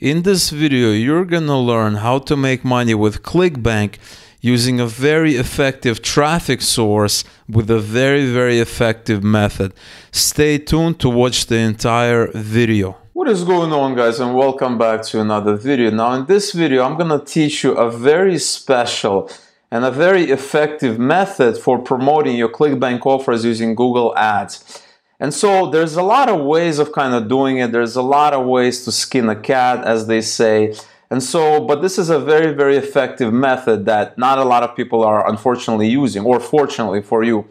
In this video, you're gonna learn how to make money with Clickbank using a very effective traffic source with a very effective method. Stay tuned to watch the entire video. What is going on, guys, and welcome back to another video. Now in this video, I'm gonna teach you a very special and a very effective method for promoting your Clickbank offers using Google Ads. And so there's a lot of ways of kind of doing it. There's a lot of ways to skin a cat, as they say. And so, but this is a very effective method that not a lot of people are unfortunately using, or fortunately for you.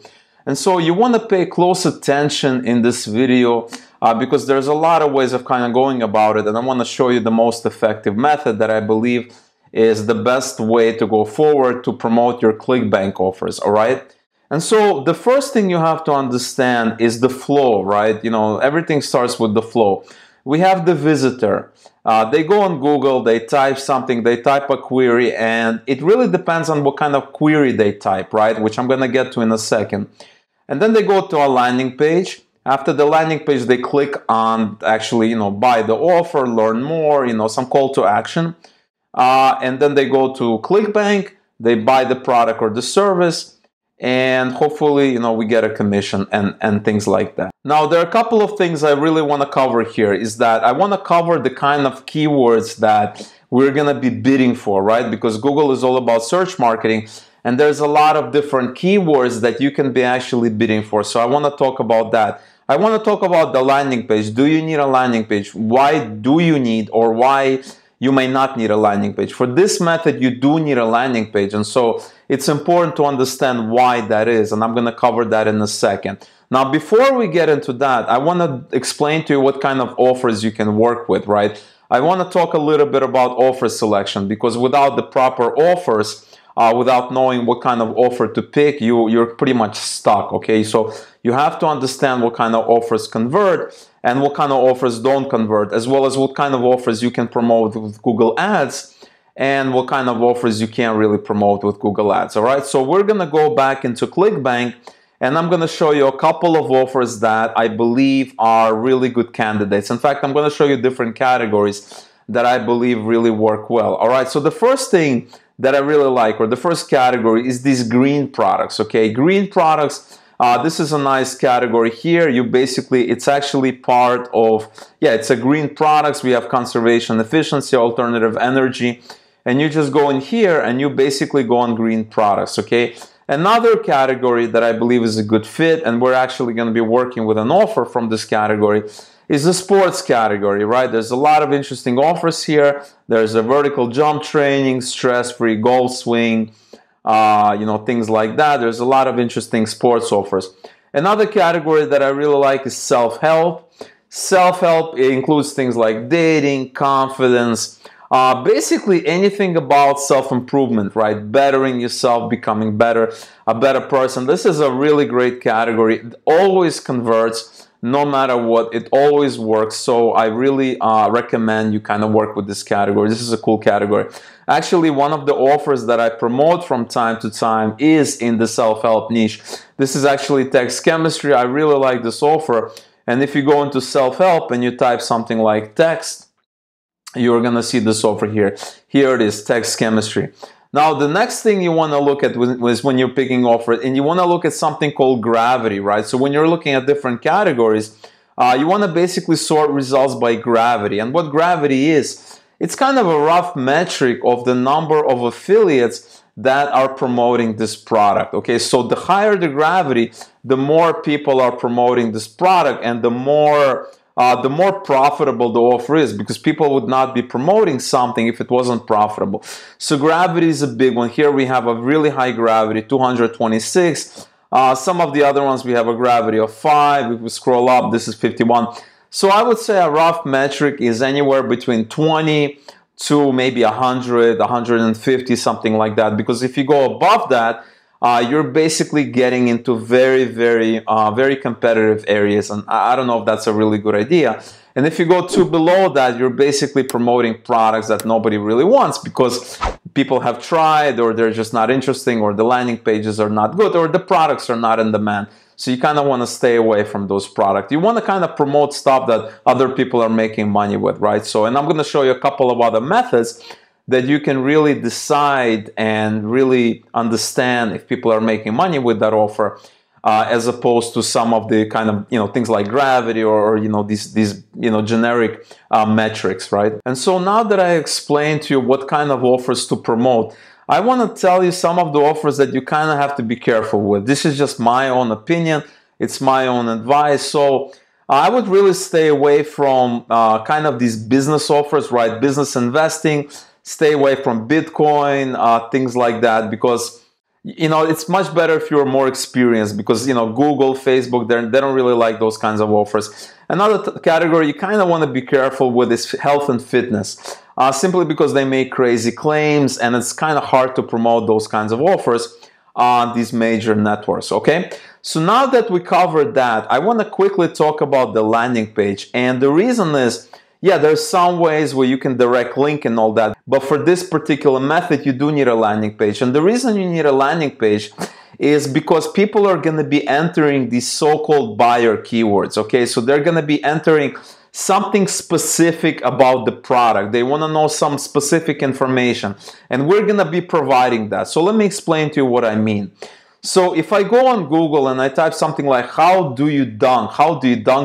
And so you want to pay close attention in this video because there's a lot of ways of kind of going about it. And I want to show you the most effective method that I believe is the best way to go forward to promote your Clickbank offers, all right? And so the first thing you have to understand is the flow, right? You know, everything starts with the flow. We have the visitor. They go on Google, they type something, they type a query, and it really depends on what kind of query they type, right? Which I'm going to get to in a second. And then they go to a landing page. After the landing page, they click on actually, you know, buy the offer, learn more, you know, some call to action. And then they go to Clickbank, they buy the product or the service, and hopefully, you know, we get a commission and things like that. Now, there are a couple of things I really want to cover here. Is that I want to cover the kind of keywords that we're going to be bidding for, right? Because Google is all about search marketing, and there's a lot of different keywords that you can be actually bidding for. So I want to talk about that. I want to talk about the landing page. Do you need a landing page? Why do you need, or why you may not need a landing page? For this method, you do need a landing page. And so it's important to understand why that is. And I'm going to cover that in a second. Now, before we get into that, I want to explain to you what kind of offers you can work with, right? I want to talk a little bit about offer selection, because without the proper offers, without knowing what kind of offer to pick, you're pretty much stuck, okay? So you have to understand what kind of offers convert and what kind of offers don't convert, as well as what kind of offers you can promote with Google Ads and what kind of offers you can't really promote with Google Ads, all right? So we're gonna go back into Clickbank, and I'm gonna show you a couple of offers that I believe are really good candidates. In fact, I'm gonna show you different categories that I believe really work well, all right? So the first thing that I really like, or the first category, is these green products, okay? Green products, this is a nice category here. It's actually part of, it's a green products. We have conservation, efficiency, alternative energy, and you just go in here and you basically go on green products, okay? Another category that I believe is a good fit, and we're actually going to be working with an offer from this category, is the sports category, right? There's a lot of interesting offers here. There's a vertical jump training, stress-free golf swing, you know, things like that. There's a lot of interesting sports offers. Another category that I really like is self-help. Self-help includes things like dating, confidence, basically anything about self-improvement, right? Bettering yourself, becoming better, a better person. This is a really great category. It always converts. No matter what, it always works. So I really recommend you kind of work with this category. This is a cool category. Actually, one of the offers that I promote from time to time is in the self-help niche. This is actually text chemistry. I really like this offer. And if you go into self-help and you type something like text, you're going to see this offer here. Here it is, text chemistry. Now, the next thing you want to look at is when you're picking offers, and you want to look at something called gravity, right? So when you're looking at different categories, you want to basically sort results by gravity. And what gravity is, it's kind of a rough metric of the number of affiliates that are promoting this product, okay? So the higher the gravity, the more people are promoting this product, and the more profitable the offer is, because people would not be promoting something if it wasn't profitable. So gravity is a big one. Here we have a really high gravity, 226. Some of the other ones, we have a gravity of 5. If we scroll up, this is 51. So I would say a rough metric is anywhere between 20 to maybe 100, 150, something like that. Because if you go above that, you're basically getting into very competitive areas, and I don't know if that's a really good idea. And if you go to below that, you're basically promoting products that nobody really wants, because people have tried, or they're just not interesting, or the landing pages are not good, or the products are not in demand. So you kind of want to stay away from those products. You want to kind of promote stuff that other people are making money with, right? So, and I'm going to show you a couple of other methods that you can really decide and really understand if people are making money with that offer, as opposed to some of the kind of, things like gravity or these generic metrics, right? And so now that I explained to you what kind of offers to promote, I want to tell you some of the offers that you kind of have to be careful with. This is just my own opinion. It's my own advice. So I would really stay away from kind of these business offers, right? Business investing. Stay away from Bitcoin, things like that, because it's much better if you're more experienced, because Google, Facebook, they don't really like those kinds of offers. Another category you kind of want to be careful with is health and fitness, simply because they make crazy claims and it's kind of hard to promote those kinds of offers on these major networks. Okay, so now that we covered that, I want to quickly talk about the landing page. And the reason is, yeah, there's some ways where you can direct link and all that, but for this particular method, you do need a landing page. And the reason you need a landing page is because people are going to be entering these so-called buyer keywords, okay? So they're going to be entering something specific about the product. They want to know some specific information, and we're going to be providing that. So let me explain to you what I mean. So if I go on Google and I type something like, how do you dunk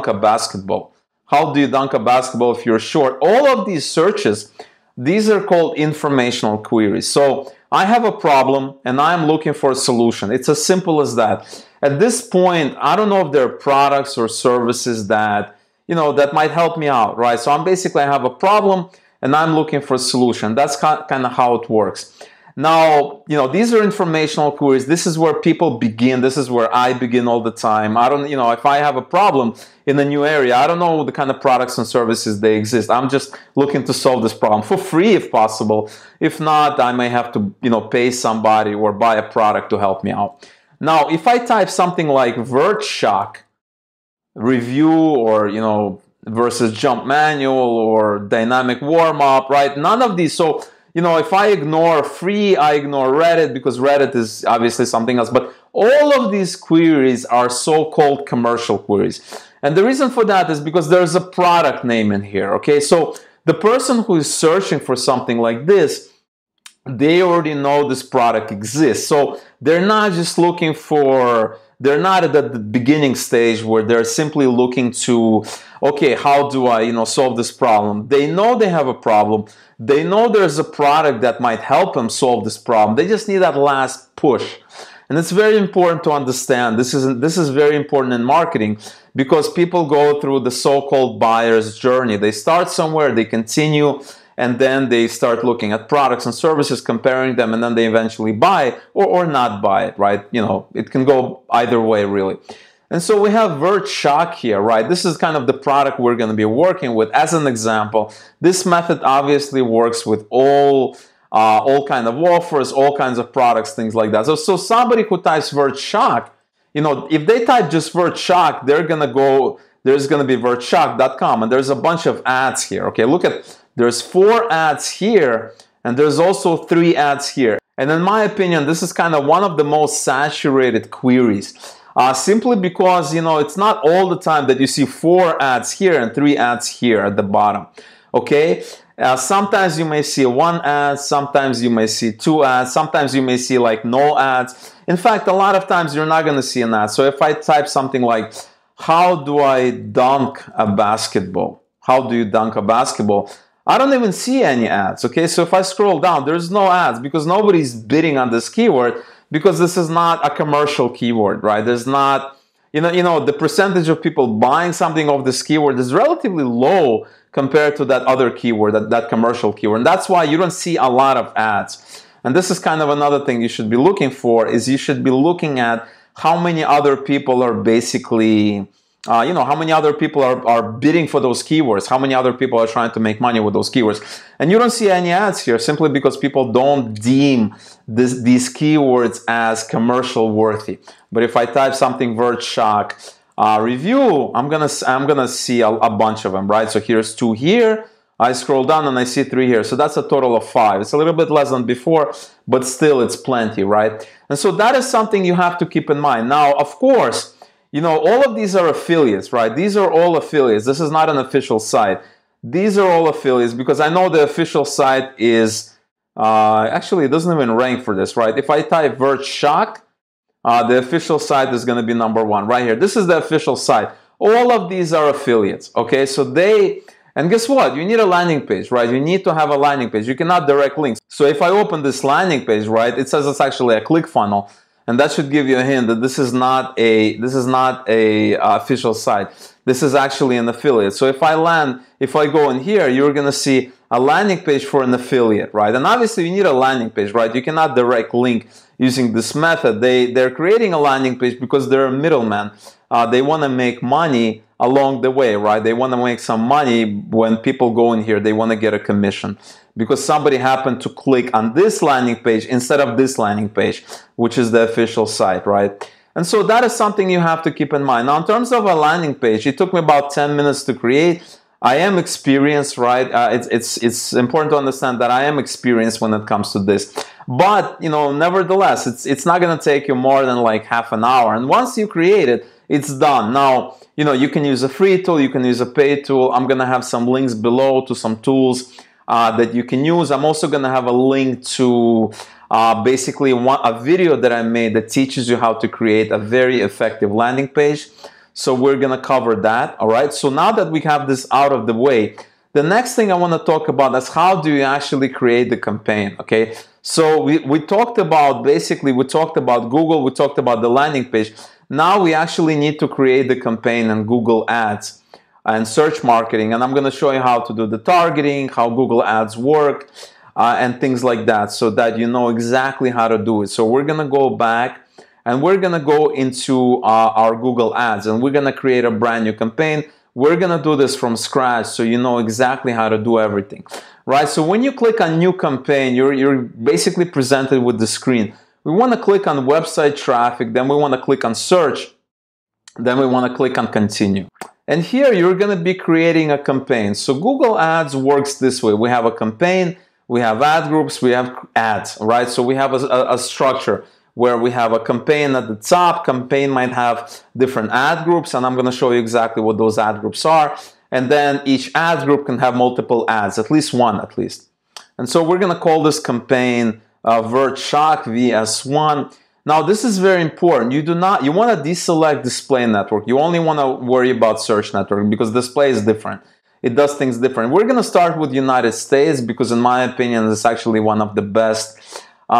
a basketball? How do you dunk a basketball if you're short? All of these searches, these are called informational queries. So I have a problem and I'm looking for a solution. It's as simple as that. At this point, I don't know if there are products or services that, that might help me out, right? So I have a problem and I'm looking for a solution. That's kind of how it works. Now, these are informational queries. This is where people begin. This is where I begin all the time. I don't, if I have a problem in a new area, I don't know the kind of products and services they exist. I'm just looking to solve this problem for free if possible. If not, I may have to, pay somebody or buy a product to help me out. Now, if I type something like VertShock review or, versus jump manual or dynamic warm-up, right? None of these. So, if I ignore free, I ignore Reddit, because Reddit is obviously something else. But all of these queries are so-called commercial queries. And the reason for that is because there's a product name in here, okay? So the person who is searching for something like this, they already know this product exists. So they're not just looking for, they're not at the beginning stage where they're simply looking to, okay, how do I, solve this problem? They know they have a problem. They know there's a product that might help them solve this problem. They just need that last push. And it's very important to understand. This is very important in marketing, because people go through the so-called buyer's journey. They start somewhere, they continue, and then they start looking at products and services, comparing them, and then they eventually buy or not buy it, right? It can go either way, really. And so we have VertShock here, right? This is kind of the product we're going to be working with. As an example, this method obviously works with all kind of offers, all kinds of products, things like that. So somebody who types VertShock, if they type just VertShock, there's going to be vertshock.com, and there's a bunch of ads here. Okay, look at, there's 4 ads here, and there's also 3 ads here. And in my opinion, this is kind of one of the most saturated queries. Simply because, it's not all the time that you see 4 ads here and 3 ads here at the bottom, okay? Sometimes you may see 1 ad, sometimes you may see 2 ads, sometimes you may see like no ads. In fact, a lot of times you're not going to see an ad. So if I type something like, how do I dunk a basketball? How do you dunk a basketball? I don't even see any ads, okay? So if I scroll down, there's no ads, because nobody's bidding on this keyword, because this is not a commercial keyword, right? There's not, the percentage of people buying something of this keyword is relatively low compared to that other keyword, that commercial keyword. And that's why you don't see a lot of ads. And this is kind of another thing you should be looking for, is you should be looking at how many other people are basically, how many other people are bidding for those keywords, how many other people are trying to make money with those keywords. And you don't see any ads here, simply because people don't deem these keywords as commercial worthy. But if I type something VertShock review, I'm gonna see a bunch of them, right? So here's 2 here. I scroll down and I see 3 here. So that's a total of 5. It's a little bit less than before, but still it's plenty, right? And so that is something you have to keep in mind. Now, of course, you know, all of these are affiliates, right? These are all affiliates. This is not an official site. These are all affiliates because I know the official site is, actually it doesn't even rank for this, right? If I type VertShock, the official site is going to be #1 right here. This is the official site. All of these are affiliates, okay? So and guess what? You need a landing page, right? You need to have a landing page. You cannot direct links. So if I open this landing page, right, it says it's actually a ClickFunnels, and that should give you a hint that this is not a official site. This is actually an affiliate. So if I go in here, you're going to see a landing page for an affiliate, right? And obviously you need a landing page, right? You cannot direct link using this method. They're creating a landing page because they're a middleman. They want to make money along the way, right? They want to make some money when people go in here. They want to get a commission because somebody happened to click on this landing page instead of this landing page, which is the official site, right? And so that is something you have to keep in mind. Now, in terms of a landing page, it took me about 10 minutes to create. I am experienced, right? It's important to understand that I am experienced when it comes to this. But, you know, nevertheless, it's not going to take you more than like half an hour. And once you create it, it's done. Now, you know, you can use a free tool, you can use a paid tool. I'm going to have some links below to some tools that you can use. I'm also going to have a link to basically a video that I made that teaches you how to create a very effective landing page. So we're going to cover that, all right? So now that we have this out of the way, the next thing I want to talk about is how do you actually create the campaign, okay? So we talked about, basically, we talked about Google, we talked about the landing page. Now we actually need to create the campaign in Google Ads and search marketing. And I'm going to show you how to do the targeting, how Google Ads work, and things like that so that you know exactly how to do it. So we're going to go back and we're going to go into our Google Ads and we're going to create a brand new campaign. We're going to do this from scratch so you know exactly how to do everything, right? So when you click on new campaign, you're basically presented with the screen. We want to click on website traffic, then we want to click on search, then we want to click on continue. And here you're going to be creating a campaign. So Google Ads works this way. We have a campaign, we have ad groups, we have ads, right? So we have a structure where we have a campaign at the top. Campaign might have different ad groups, and I'm going to show you exactly what those ad groups are. And then each ad group can have multiple ads, at least one at least. And so we're going to call this campaign VertShock VS1. Now this is very important. You want to deselect display network. You only want to worry about search network because display is different. It does things different. We're going to start with United States because in my opinion, it's actually one of the best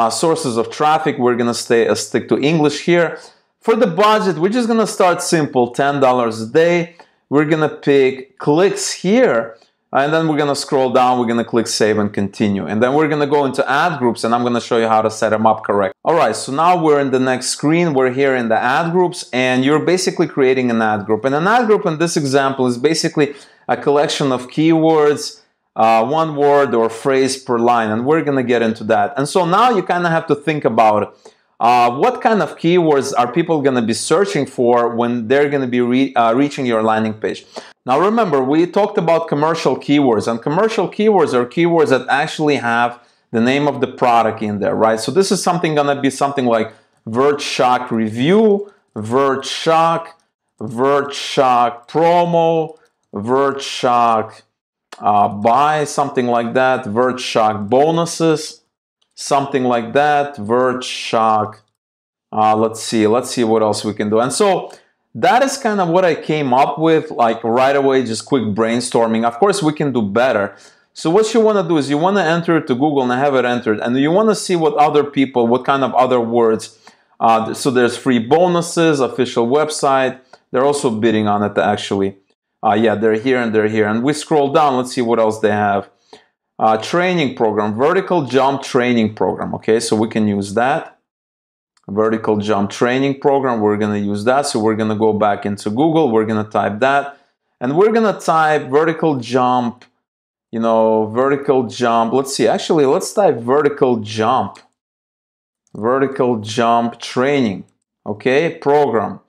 sources of traffic. We're going to stick to English here. For the budget, we're just going to start simple, $10 a day. We're going to pick clicks here. And then we're going to scroll down, we're going to click save and continue. And then we're going to go into ad groups and I'm going to show you how to set them up correct. All right, so now we're in the next screen. We're here in the ad groups and you're basically creating an ad group. And an ad group in this example is basically a collection of keywords, one word or phrase per line. And we're going to get into that. And so now you kind of have to think about it. What kind of keywords are people going to be searching for when they're going to be reaching your landing page? Now remember, we talked about commercial keywords, and commercial keywords are keywords that actually have the name of the product in there, right? So this is something going to be something like VertShock review, VertShock, VertShock promo, VertShock buy, something like that, VertShock bonuses, something like that, VertShock, let's see what else we can do. And so that is kind of what I came up with, like right away, just quick brainstorming. Of course, we can do better. So what you want to do is you want to enter it to Google and have it entered, and you want to see what other people, what kind of other words. So there's free bonuses, official website. They're also bidding on it actually. Yeah, they're here and they're here. And we scroll down, let's see what else they have. Training program, vertical jump training program. Okay, so we can use that. Vertical jump training program, we're going to use that. So we're going to go back into Google, we're going to type that. And we're going to type vertical jump, vertical jump. Let's see, actually, let's type vertical jump training. Okay, program,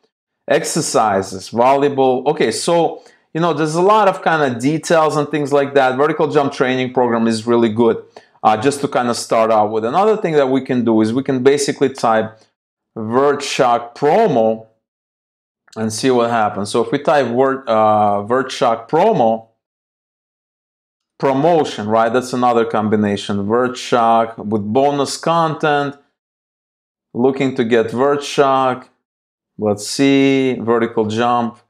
exercises, volleyball. Okay, so there's a lot of kind of details and things like that. Vertical jump training program is really good just to kind of start out with. Another thing that we can do is we can basically type VertShock promo and see what happens. So if we type VertShock promotion, right? That's another combination. VertShock with bonus content. Looking to get VertShock. Let's see, vertical jump,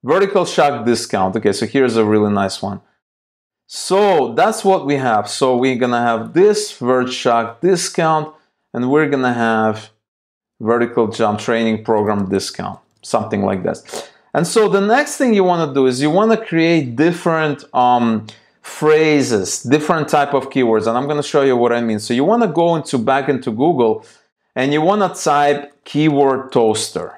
vertical shock discount. Okay, so here's a really nice one. So that's what we have. So we're gonna have this VertShock discount, and we're gonna have vertical jump training program discount, something like this. And so the next thing you want to do is you want to create different phrases, different type of keywords, and I'm going to show you what I mean. So you want to go back into Google, and you want to type keyword toaster.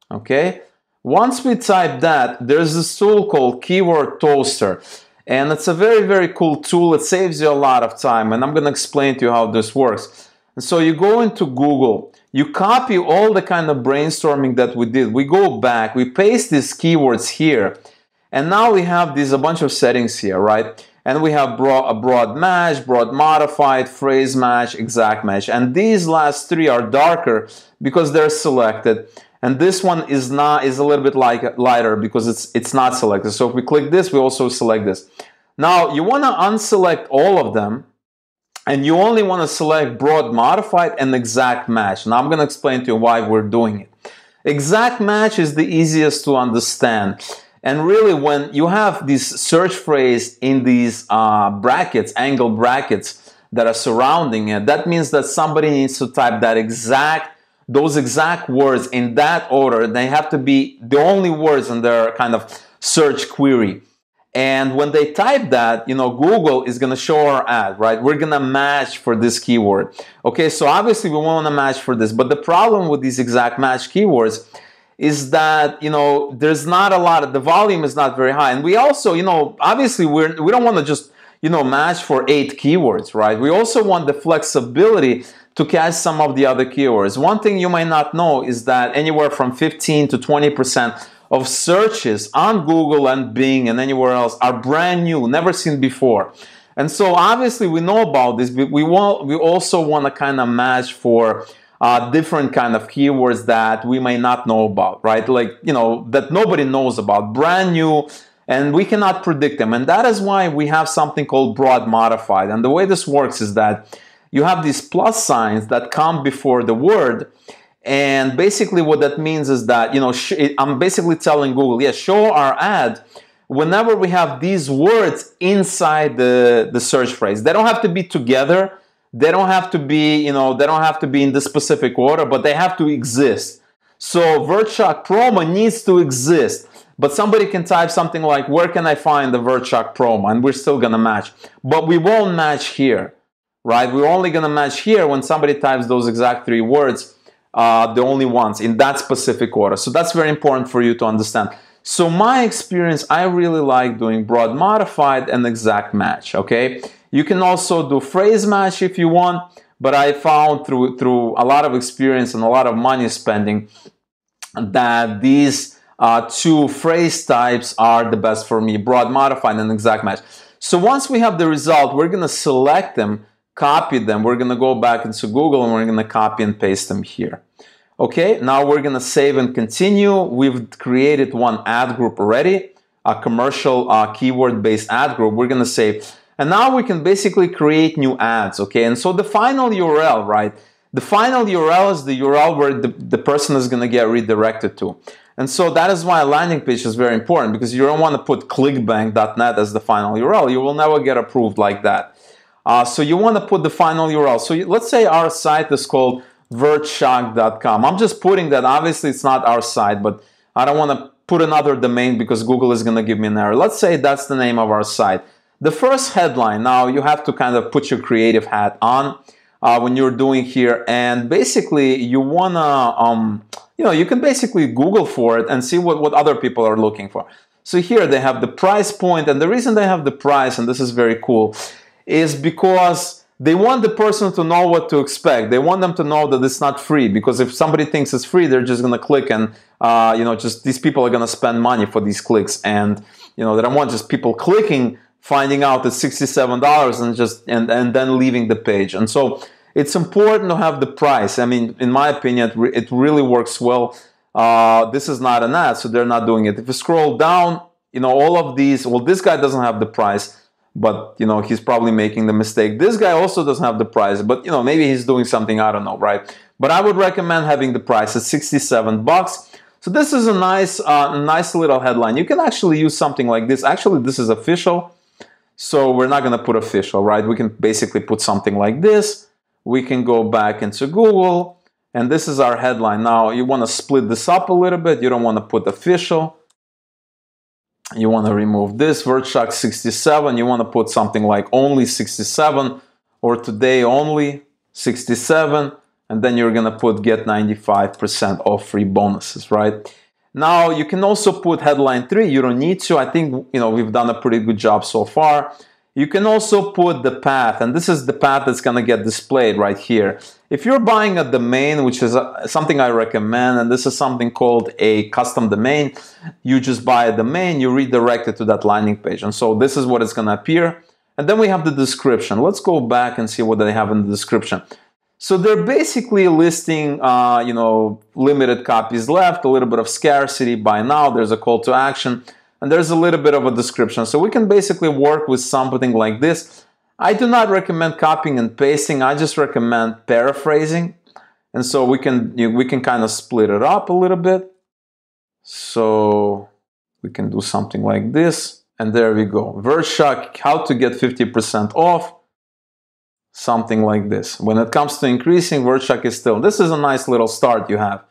Okay, once we type that, there's this tool called Keyword Toaster, and it's a very, very cool tool. It saves you a lot of time, and I'm going to explain to you how this works. And so you go into Google, you copy all the kind of brainstorming that we did. We go back, we paste these keywords here, and now we have a bunch of settings here, right? And we have a broad match, broad modified, phrase match, exact match, and these last three are darker because they're selected. And this one is a little bit lighter because it's not selected. So if we click this, we also select this. Now you want to unselect all of them, and you only want to select broad modified and exact match. Now I'm going to explain to you why we're doing it. Exact match is the easiest to understand. And really, when you have this search phrase in these brackets, angle brackets that are surrounding it, that means that somebody needs to type those exact words in that order. They have to be the only words in their kind of search query. And when they type that, Google is going to show our ad, right? We're going to match for this keyword. Okay, so obviously we want to match for this. But the problem with these exact match keywords is that, there's not a lot of, the volume is not very high. And we also, obviously we don't want to just, match for 8 keywords, right? We also want the flexibility to catch some of the other keywords. One thing you might not know is that anywhere from 15 to 20% of searches on Google and Bing and anywhere else are brand new, never seen before. And so obviously we know about this, but we also want to kind of match for different kind of keywords that we may not know about, right? Like, that nobody knows about, brand new, and we cannot predict them. And that is why we have something called broad modified. And the way this works is that you have these plus signs that come before the word. And basically what that means is that, I'm basically telling Google, yes, show our ad whenever we have these words inside the search phrase. They don't have to be together. They don't have to be, they don't have to be in the specific order, but they have to exist. So VertShock promo needs to exist. But somebody can type something like, where can I find the VertShock promo? And we're still going to match. But we won't match here, right? We're only going to match here when somebody types those exact 3 words, the only ones in that specific order. So that's very important for you to understand. So my experience, I really like doing broad modified and exact match, okay? You can also do phrase match if you want, but I found through a lot of experience and a lot of money spending that these 2 phrase types are the best for me, broad modified and exact match. So once we have the result, we're going to select them, copy them. We're going to go back into Google and we're going to copy and paste them here. Okay, now we're going to save and continue. We've created one ad group already, a commercial keyword-based ad group. We're going to save. And now we can basically create new ads, okay? And so the final URL, right? The final URL is the URL where the person is going to get redirected to. And so that is why a landing page is very important, because you don't want to put clickbank.net as the final URL. You will never get approved like that. So you want to put the final URL. So let's say our site is called vertshock.com. I'm just putting that. Obviously, it's not our site, but I don't want to put another domain because Google is going to give me an error. Let's say that's the name of our site. The first headline, now you have to kind of put your creative hat on when you're doing here. And basically, you want to, you can basically Google for it and see what other people are looking for. So here they have the price point. And the reason they have the price, and this is very cool, is because they want the person to know what to expect. They want them to know that it's not free, because if somebody thinks it's free, they're just going to click and, just these people are going to spend money for these clicks. And, they don't want just people clicking, finding out it's $67 and then leaving the page. And so it's important to have the price. I mean, in my opinion, it really works well. this is not an ad, so they're not doing it. If you scroll down, you know, all of these, well, this guy doesn't have the price, but, you know, he's probably making the mistake. This guy also doesn't have the price, but, you know, maybe he's doing something, I don't know, right? But I would recommend having the price at 67 bucks. So this is a nice little headline. You can actually use something like this. Actually, this is official, so we're not going to put official, right? We can basically put something like this. We can go back into Google, and this is our headline. Now, you want to split this up a little bit. You don't want to put official. You want to remove this, WordShock 67. You want to put something like only 67 or today only 67. And then you're going to put get 95% off free bonuses, right? Now, you can also put headline 3. You don't need to. I think, you know, we've done a pretty good job so far. You can also put the path, and this is the path that's going to get displayed right here. If you're buying a domain, which is something I recommend, and this is something called a custom domain, you just buy a domain, you redirect it to that landing page. And so this is what it's going to appear. And then we have the description. Let's go back and see what they have in the description. So they're basically listing, you know, limited copies left, a little bit of scarcity, buy now, there's a call to action, and there's a little bit of a description. So we can basically work with something like this. I do not recommend copying and pasting. I just recommend paraphrasing. And so we can kind of split it up a little bit. So we can do something like this. And there we go. WordShock, how to get 50% off. Something like this. When it comes to increasing, WordShock is still. This is a nice little start you have.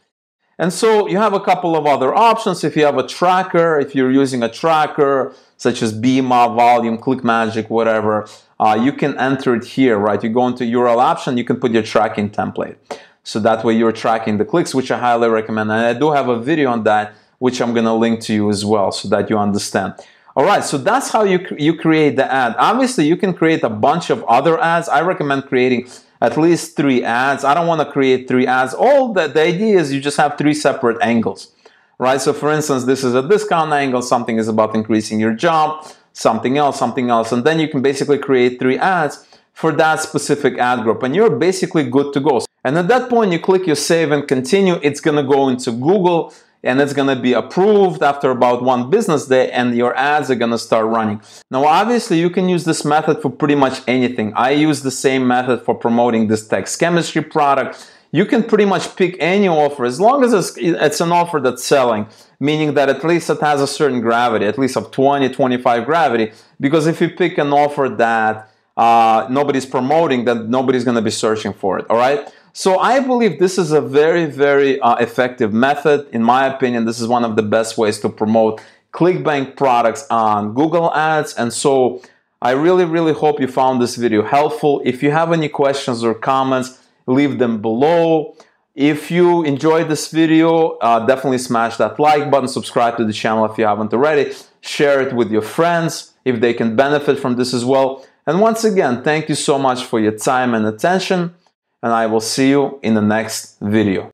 And so you have a couple of other options. If you have a tracker, if you're using a tracker such as Bima, Volume, ClickMagick, whatever, you can enter it here, right? You go into URL option, you can put your tracking template. So that way you're tracking the clicks, which I highly recommend. And I do have a video on that, which I'm going to link to you as well so that you understand. All right, so that's how you create the ad. Obviously, you can create a bunch of other ads. I recommend creating at least 3 ads. I don't want to create 3 ads. All the idea is you just have 3 separate angles, right? So for instance, this is a discount angle, something is about increasing your job, something else, and then you can basically create 3 ads for that specific ad group, and you're basically good to go. And at that point, you click your save and continue. It's going to go into Google, and it's going to be approved after about 1 business day, and your ads are going to start running. Now, obviously, you can use this method for pretty much anything. I use the same method for promoting this text chemistry product. You can pretty much pick any offer as long as it's an offer that's selling, meaning that at least it has a certain gravity, at least of 20, 25 gravity, because if you pick an offer that nobody's promoting, then nobody's going to be searching for it, all right? So I believe this is a very, very effective method. In my opinion, this is one of the best ways to promote ClickBank products on Google Ads. And so I really, really hope you found this video helpful. If you have any questions or comments, leave them below. If you enjoyed this video, definitely smash that like button, subscribe to the channel if you haven't already, share it with your friends if they can benefit from this as well. And once again, thank you so much for your time and attention. And I will see you in the next video.